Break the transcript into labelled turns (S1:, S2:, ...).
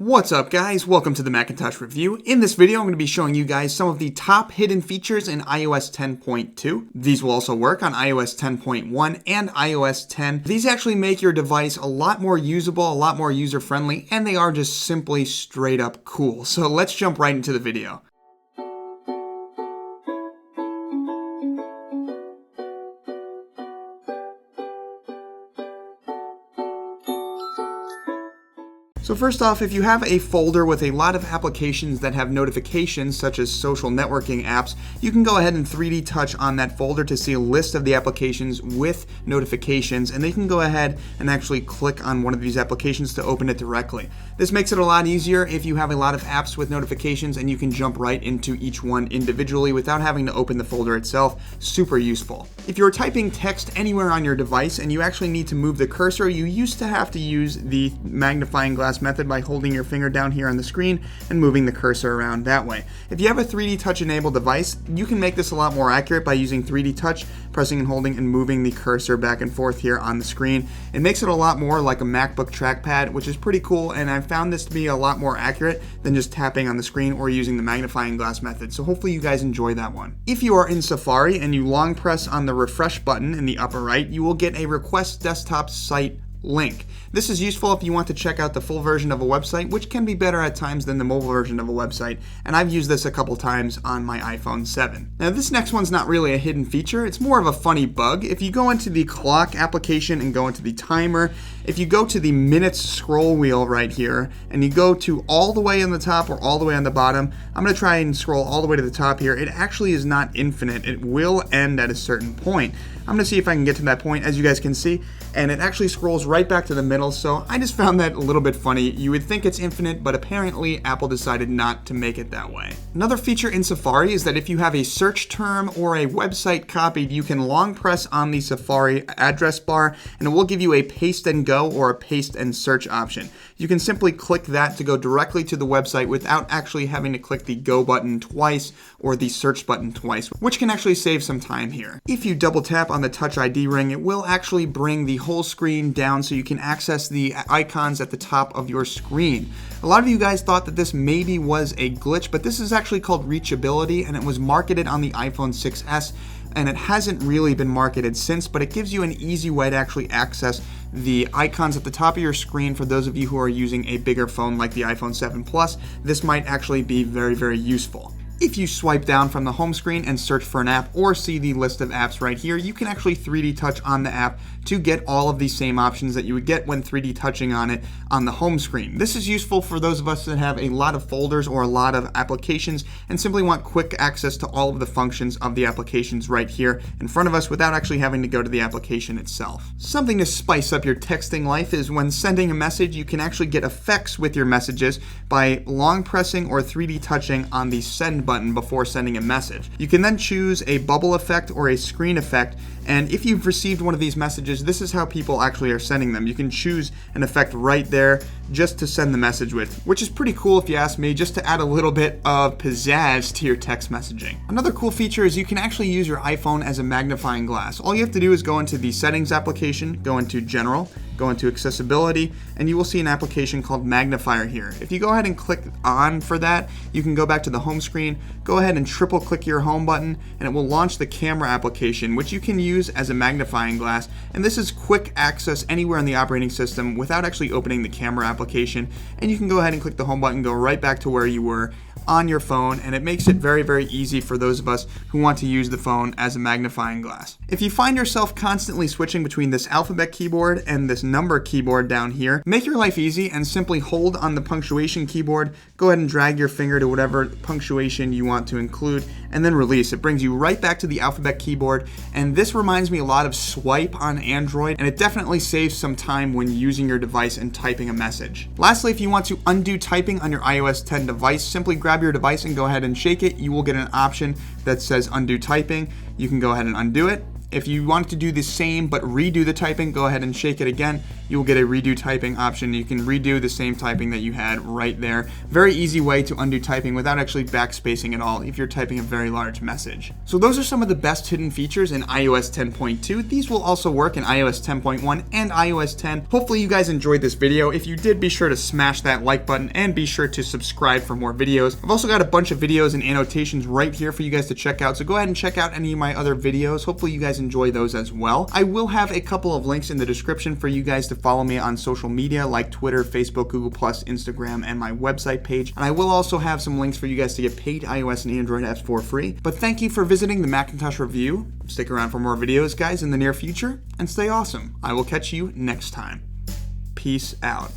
S1: What's up guys, welcome to the Macintosh review. In this video I'm going to be showing you guys some of the top hidden features in iOS 10.2. These will also work on iOS 10.1 and iOS 10. These actually make your device a lot more usable, a lot more user friendly, and they are just simply straight up cool. So let's jump right into the video. So first off, if you have a folder with a lot of applications that have notifications, such as social networking apps, you can go ahead and 3D touch on that folder to see a list of the applications with notifications, and then you can go ahead and actually click on one of these applications to open it directly. This makes it a lot easier if you have a lot of apps with notifications and you can jump right into each one individually without having to open the folder itself. Super useful. If you're typing text anywhere on your device and you actually need to move the cursor, you used to have to use the magnifying glass method by holding your finger down here on the screen and moving the cursor around that way. If you have a 3D touch enabled device, you can make this a lot more accurate by using 3D touch, pressing and holding and moving the cursor back and forth here on the screen. It makes it a lot more like a MacBook trackpad, which is pretty cool, and I've found this to be a lot more accurate than just tapping on the screen or using the magnifying glass method, so hopefully you guys enjoy that one. If you are in Safari and you long press on the refresh button in the upper right, you will get a request desktop site link. This is useful if you want to check out the full version of a website, which can be better at times than the mobile version of a website, and I've used this a couple times on my iPhone 7. Now this next one's not really a hidden feature, it's more of a funny bug. If you go into the clock application and go into the timer, if you go to the minutes scroll wheel right here, and you go to all the way on the top or all the way on the bottom, I'm going to try and scroll all the way to the top here. It actually is not infinite, it will end at a certain point. I'm going to see if I can get to that point, as you guys can see, and it actually scrolls right back to the middle, so I just found that a little bit funny. You would think it's infinite, but apparently Apple decided not to make it that way. Another feature in Safari is that if you have a search term or a website copied, you can long press on the Safari address bar, and it will give you a paste and go or a paste and search option. You can simply click that to go directly to the website without actually having to click the go button twice or the search button twice, which can actually save some time here. If you double tap on the Touch ID ring, it will actually bring the whole screen down so you can access the icons at the top of your screen. A lot of you guys thought that this maybe was a glitch, but this is actually called Reachability, and it was marketed on the iPhone 6s, and it hasn't really been marketed since, but it gives you an easy way to actually access the icons at the top of your screen. For those of you who are using a bigger phone like the iPhone 7 Plus, this might actually be very, very useful. If you swipe down from the home screen and search for an app or see the list of apps right here, you can actually 3D touch on the app to get all of the same options that you would get when 3D touching on it on the home screen. This is useful for those of us that have a lot of folders or a lot of applications and simply want quick access to all of the functions of the applications right here in front of us without actually having to go to the application itself. Something to spice up your texting life is when sending a message, you can actually get effects with your messages by long pressing or 3D touching on the send button before sending a message. You can then choose a bubble effect or a screen effect, and if you've received one of these messages, this is how people actually are sending them. You can choose an effect right there just to send the message with, which is pretty cool if you ask me, just to add a little bit of pizzazz to your text messaging. Another cool feature is you can actually use your iPhone as a magnifying glass. All you have to do is go into the Settings application, go into General, go into Accessibility, and you will see an application called Magnifier here. If you go ahead and click on for that, you can go back to the home screen, go ahead and triple click your home button, and it will launch the camera application, which you can use as a magnifying glass. And this is quick access anywhere in the operating system without actually opening the camera application. And you can go ahead and click the home button, go right back to where you were on your phone, and it makes it very, very easy for those of us who want to use the phone as a magnifying glass. If you find yourself constantly switching between this alphabet keyboard and this number keyboard down here, make your life easy and simply hold on the punctuation keyboard, go ahead and drag your finger to whatever punctuation you want to include, and then release. It brings you right back to the alphabet keyboard, and this reminds me a lot of Swipe on Android, and it definitely saves some time when using your device and typing a message. Lastly, if you want to undo typing on your iOS 10 device, simply grab your device and go ahead and shake it. You will get an option that says undo typing. You can go ahead and undo it. If you want to do the same but redo the typing, go ahead and shake it again. You will get a redo typing option. You can redo the same typing that you had right there. Very easy way to undo typing without actually backspacing at all if you're typing a very large message. So those are some of the best hidden features in iOS 10.2. These will also work in iOS 10.1 and iOS 10. Hopefully you guys enjoyed this video. If you did, be sure to smash that like button and be sure to subscribe for more videos. I've also got a bunch of videos and annotations right here for you guys to check out, so go ahead and check out any of my other videos. Hopefully you guys enjoy those as well. I will have a couple of links in the description for you guys to follow me on social media like Twitter, Facebook, Google+, Instagram, and my website page. And I will also have some links for you guys to get paid iOS and Android apps for free. But thank you for visiting the Macintosh Review. Stick around for more videos, guys, in the near future, and stay awesome. I will catch you next time. Peace out.